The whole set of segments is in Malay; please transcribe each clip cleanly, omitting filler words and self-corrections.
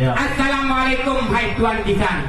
Ya. Assalamualaikum hai tuan Gisan.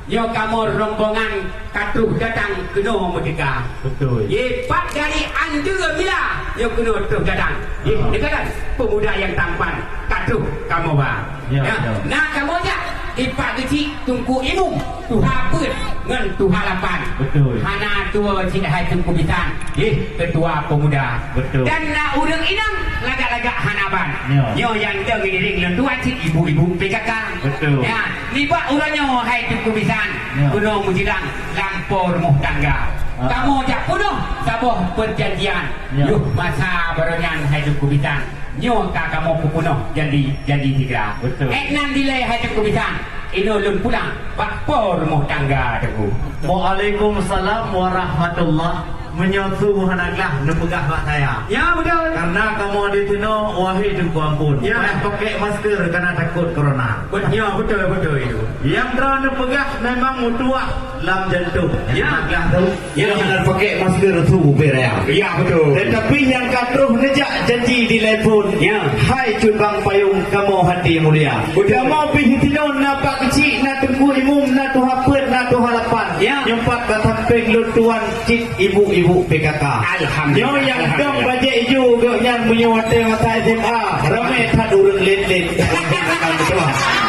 Yo kamu rombongan katuh datang kena merdeka. Betul. Ye pak dari Anda bila yo kena tuh datang. Ye dekat pemuda yang tampan katuh kamu ba. Ya, Ya. ya. Nah kamu aja ipak kecil tungku imum tuha pun ngan tuha lapan. Betul. Hana tua cik hai tungku bisan. Ye ketua pemuda. Betul. Dan nak urang inang lagak-lagak hanaban. Ya. Yo yang dengiring lentua cik ibu-ibu PKK. Betul. Ya, libat urangnya hai tungku bisan. Ya. Gunung Mujilang lampau rumah tangga. Kamu jak punuh sabuh perjanjian. Ya. Yuh masa baronyan hai tungku bisan. Nyo ka kamu punuh jadi tiga. Betul. Nan dilai hai tungku bisan. Ino lun pulang bakpo rumah tangga tungku. Waalaikumsalam warahmatullahi menyatu hanaglah nepegah mak saya. Ya betul. Karena kamu di tino wahai jengku ampun. Ya. Payah pakai masker karena takut corona. Ya betul itu. Yang terang nepegah memang mutuah lam jantung. Ya. Hanaglah tu. Ya. Yang hendak pakai masker tu berea. Ya betul. Tetapi yang katruh nejak janji di telefon. Ya. Hai cubang payung kamu hati mulia. Betul. Kamu pergi tino nampak kecil na tunggu imum na tuha pen na tuha lapan. Ya. Nyempat kata peng lutuan cik ibu-ibu PKK. Alhamdulillah. Yo yang dong baje ijo ge yang menyewate mata SMA. Ramai tak urang len-len.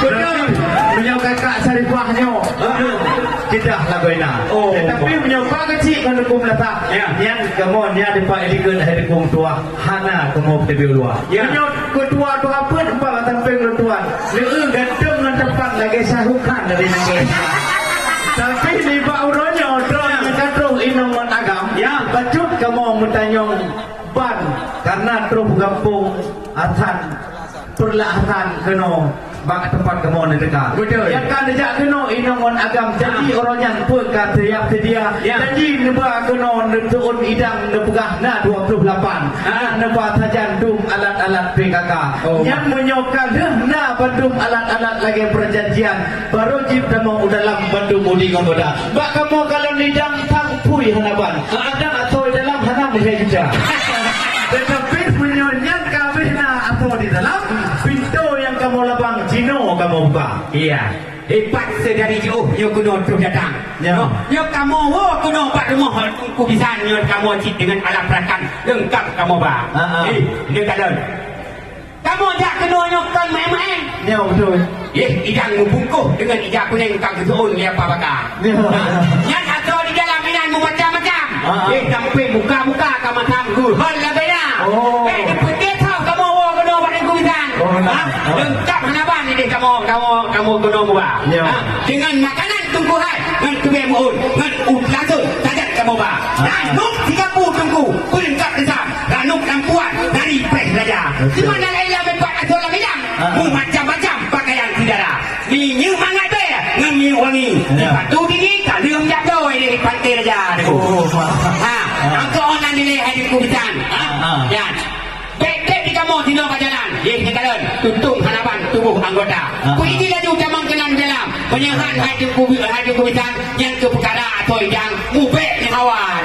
Betul. Menyau kakak Sarifah nyo. Kita lagoina. Oh. Tetapi menyau pak kecil kan hukum lata. Ya. Yang kamu nya depa eligeun hari hukum tua. Hana kamu tebe luar. Ya. Menyau ketua tu apa empat batang peng lutuan. Leung ganteng ngan tempat lagi sahukan dari negeri. Tapi di bauronyo drone katruh inomon agam. Ya. Bacut kamu mentanyong ban karena terus kampung atan perlahan keno bak tempat kamu ni dekat. Betul. Yang kan dejak keno inomon agam jadi orang yang pun kata teriak sedia. Ya. Jadi neba keno netuun idang nepegah na 28. Neba sajan dum alat-alat PKK. Oh. Yang menyokan na bandum alat-alat lagi perjanjian. Baru jip kamu dalam bandum mudi ngomoda. Bak kamu kalau nidang tang pui hanaban. Ada atau dalam hanam juga. Tetapi punyanya kami na atau di dalam pintu yang kamu labang Cino kamu buka. Iya. Hebat sedari jauh yo kuno tu datang. Ya. Yo kamu kuno pak rumah ku bisa yo kamu cik dengan alat perakan lengkap kamu ba. Ini kalon. Kamu jak kena nyokkan main-main. Ya betul. Idang membungkuh dengan ijak kuning kang kesuun ya apa bakar. Ya. Yang atau di dalam minan macam-macam. Sampai muka-muka kamu tangguh. Hal lah beda. Oh. Dia tahu kamu kena pada ku bisa. Lengkap hanaban ini kamu kena buat. Ya. Dengan makanan tunggu hai, dengan kebel muun, dengan langsung tajak kamu buat. Ranuk 30 tunggu, lengkap besar. Ranuk lampuan dari pres saja. Di mana lain membuat asal bilang, macam-macam pakaian tidara. Ni mangat be, dengan wangi. Batu gigi, kalung jatuh ini pantai saja. Angka onan nilai hari kubisan. Ya. Bek-bek di kamu tino ke jalan. Ye kalon tutup hanapan tubuh anggota. Kuiti laju jamang kenan dalam. Penyehan hati kubisan yang ke perkara atau yang mubek ni hawa.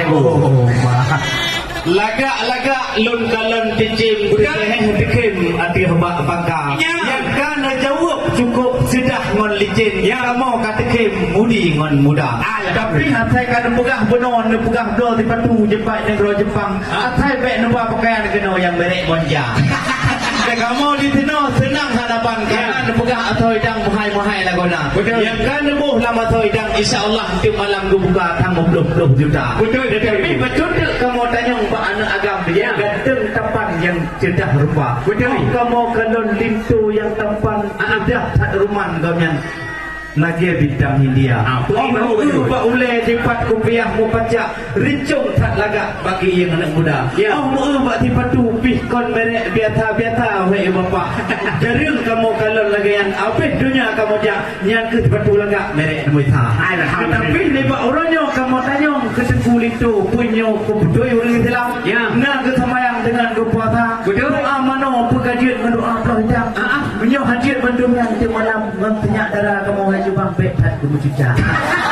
Lagak-lagak lun kalon tijim berkehen dikim ati hamba bangka. Yang kan jawab cukup sudah ngon licin. Yang mau kata kim mudi ngon muda. Tapi hatai kan pegah benon pegah do di patu Jepang negara Jepang. Hatai bek nuba pakaian keno yang merek monja. Kamu di tino senang hadapan karena pegah atau idang muhai-muhai lagona. Yang kan nebuh lama atau idang insya-Allah nanti malam buka tanggung 20 juta. Betul. Tapi betul kamu tanya mbak anak agam dia ganteng tampan yang cerdas rupa. Betul. Kamu kalon lintu yang tampan ada tak ruman kau yang Nagia bintang India. Pak ulai cepat kupiah mu pacak rincung tak lagak bagi yang anak muda. Pak tipat tu pih kon merek biata wei bapa. Jaril kamu kalau lagi yang apik dunia kamu jak yang ke tipat tu lagak merek mu ta. Tapi ni pak orangnya kamu tanya ketengku itu punyo kubdoi orang Islam. Nah kesamayang dengan kepuasa. Doa mano pekajian mendoa pelajang. Menyo hadir bendunya nanti malam mentenyak darah kamu jubang betat kemucuca.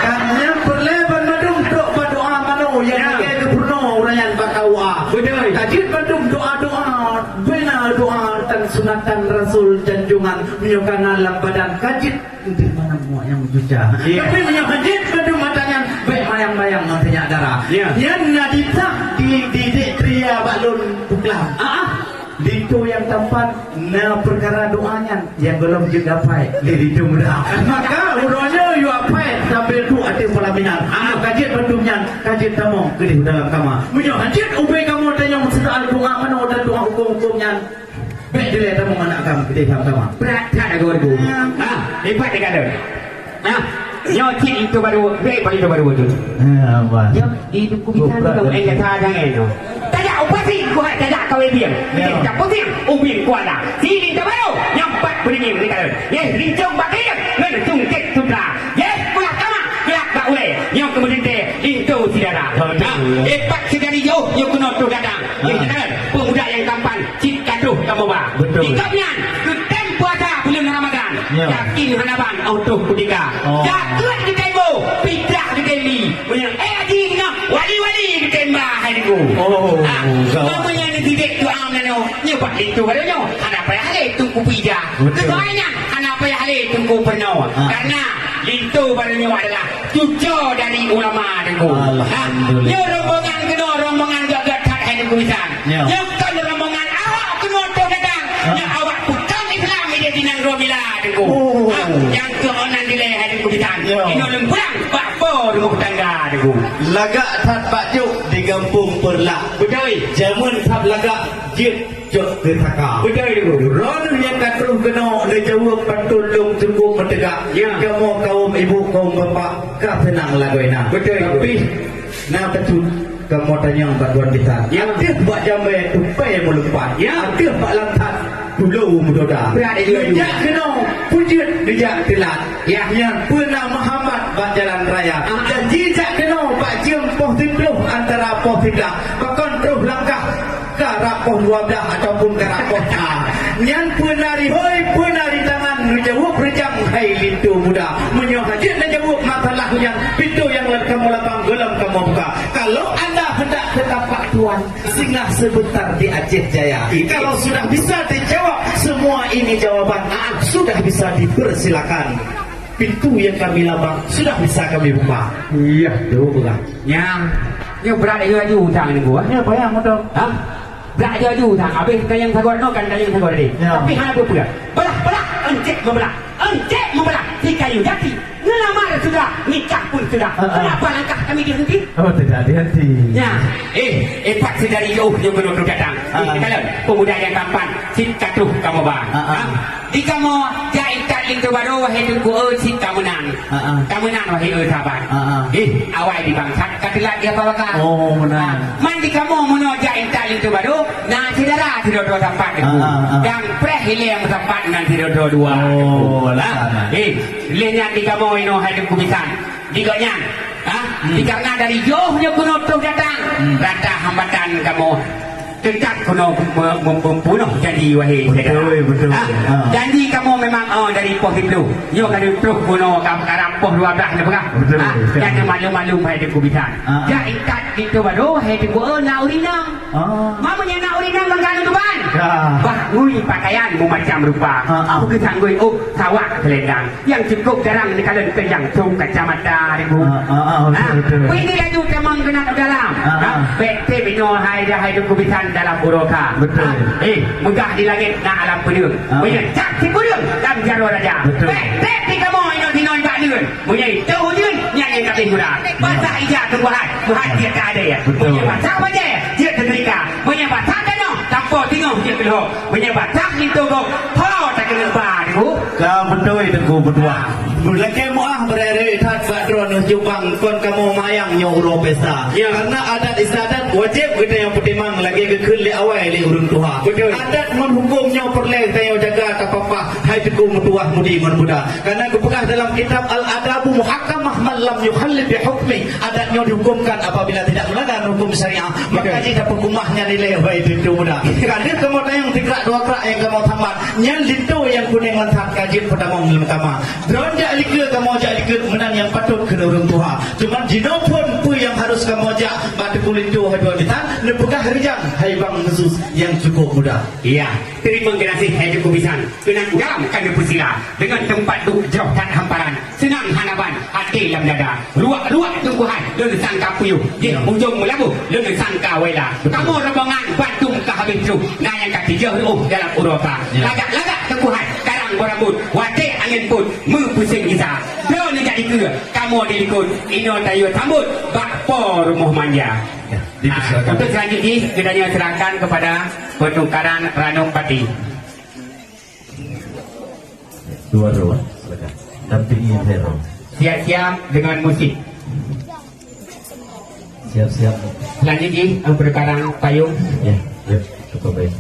Karena perleban madung dok berdoa mano yang ke purno orang yang bakawa. Betul. Tajid madung doa-doa benar doa tan sunatan Rasul janjungan menyokan alam badan kajit di mana muak yang juja. Tapi menyahajit pada matanya baik mayang-mayang nantinya darah. Yang nadita di tria balun puklam. Itu yang tempat na perkara doanya yang belum juga baik di mudah. Maka urusnya you apa sampai tu ada pelaminan. Kajit bentuknya kajit tamu ke dalam kamar. Menyahajit ubai kamu dan yang sedang doa mana dan doa hukum-hukumnya. Baik dia tamu anak kamu ke dalam kamar. Berat tak aku ibu. Hebat dia kata. Nyocit itu baru baik pada itu baru tu. Apa? Yo, itu kubitan tu kau enggak tahu jangan itu. Tajak upasi kau tajak kau biang. Tak pusing ubin kuala. Sini tu baru nyampat berdingin ni kata. Yes, rincung bagi dia. Ngan tungkek sutra. Yes, pulang kama. Kelak tak boleh. Yang kemudian dia itu saudara. Hebat sedari jauh yang kena tu datang. Yang kata pemuda yang tampan cik katuh kamu ba. Ikatnya puasa bulan Ramadan. Yakin hanaban auto kudika. Jakut di tembo, pidah di tembi. Punya aji nak wali-wali di temba hariku. Namanya ni tidak tu am nano. Nyebat itu barunya. Anak payah hale tunggu pija. Keduanya anak payah hale tunggu penuh. Karena itu barunya adalah cucu dari ulama hariku. Yo rombongan kena rombongan gagat hariku bisan. Yo kan rombongan awak kena tu datang. Yo awak dinang romila dengku. Yang keonan dileh dengku bitan. Ino lempang bakpo dengku tangga dengku. Lagak tat bakjuk di kampung Perlak. Betul. Jamun tap lagak jit jok ke taka. Betul dengku. Ron yang katruh kena le jawab pantulung cukup mentegak. Kamu kaum ibu kaum bapa ka senang lagu ina. Betul. Tapi na betul kamu tanya bantuan kita. Aktif buat jambe tupai melumpat. Aktif buat lantat dulu mudoda. Berada juga. Dia kena pujut dia telat. Yang pernah Muhammad buat jalan raya. Dan jejak kena buat jam poh 10 antara poh 3. Bahkan terus langkah ke arah poh 12 ataupun ke arah poh 4. Yang penari hoi penari tangan menjawab rejang hai lintu muda. Menyahajit menjawab masalah yang pintu yang kamu lapang gelam kamu buka. Kalau anda hendak ke tapak tuan, singgah sebentar di Aceh Jaya. Kalau sudah bisa dijawab semua ini jawaban, sudah bisa dipersilakan. Pintu yang kami lapang sudah bisa kami buka. Iya, jauh buka. Yang berat juga hutang ni gua. Ya, bayang betul. Berat juga hutang. Habis kayang sagot no kan kayang sagot ni. Tapi hal apa pula? Belah, encik membelah. Encik membelah. Si kayu jati. Ngelamar sudah, nikah pun sudah. Kenapa langkah kami dihenti? Oh, tidak dihenti. Ya, Pak sedari jauh yang berdua datang. Kalau pemuda yang tampan, sit katuh kamu bang. Di kamu jaitan itu baru wahai tunggu sit kamu nan. Kamu nan wahai sahabat. Awal di bangsat katilat dia apa bakal? Oh, benar. Mandi kamu mono jaitan itu baru, nah saudara tidak dua tempat itu. Dan preh hilang tempat nanti dua. Oh, lah. Lihat di kamu ino hai tunggu bisan. Diganya. Karena dari jauhnya kuno tu datang. Rata hambatan kamu Tentak kuno membunuh jadi wahai saudara. Betul. Janji kamu memang dari poh itu. Yo kali terus kuno karang poh 12 lepas. Betul. Jangan malu-malu hai tunggu bisan. Ya ikat itu baru hai tunggu na urinang. Mamanya na urinang bangkan tu ban. Bah ngui pakaian macam rupa. Aku kesanggui sawak selendang. Yang cukup jarang dikalen ke yang tung kacamata ribu. Ini laju temang kena dalam. Bete bino hai tunggu bisan dalam uroka. Betul. Megah di langit nak alam penuh. Punya cak si penuh dalam jarwa raja. Bete di kamu ino dinon bak lun. Punya tahu lun nyanyi kata hura. Bahasa ijah tungguhan. Tuhan dia tak ada ya. Punya bahasa apa je? Dia terika. Punya bahasa kena. Tanpa tengok dia keluh. Punya bahasa itu kok. Kau tak kena baru. Kau betul itu berdua. Lagi muah berada tat badron Jepang kon kamu mayang nyoro pesta. Karena adat istiadat wajib kita yang petimang lagi ke keli awal li urun tuha. Adat menghukumnya perleh tayo jaga tak apa-apa. hai teku mutuah mudi muda. Karena kupegah dalam kitab Al-Adabu Muhakkamah man lam yukhallif bi hukmi. Adatnya dihukumkan apabila tidak melanggar hukum syariah. Maka jika hukumahnya nilai hai itu muda. Kerana kamu tayang tikrak dua kerak yang kamu tamat. Yang itu yang kuning lantak kaji pada mong lama. Drone jak likir kamu jak likir menang yang patut kena orang tua. Cuma jinopun pu yang harus kamu jak batu kulit tu hai dua bitan. Nepegah rijang hai bang khusus yang cukup mudah. Iya, terima kasih hai cukup bisan. Kena dalam kandung pusila dengan tempat duduk jauh tak hamparan. Senang hanaban hati dalam dada. Luak-luak tungguhan dengan sangka puyuh. Di ujung melabu dengan sangka wela. Kamu rombongan bantung ke habis tu. Nah yang ketiga dalam urota. Lagak-lagak tungguhan. Karang berambut. Watik angin pun. Mempusing kisah. Belum ni jadi ke. Kamu dilikut. Ino tayu sambut. Bakpo rumah manja. Untuk selanjutnya kita serahkan kepada pertukaran Ranum Pati. Dua-dua. Dampingi hero. Siap-siap dengan musik. Siap-siap. Selanjutnya pertukaran payung. Ya, cukup baik.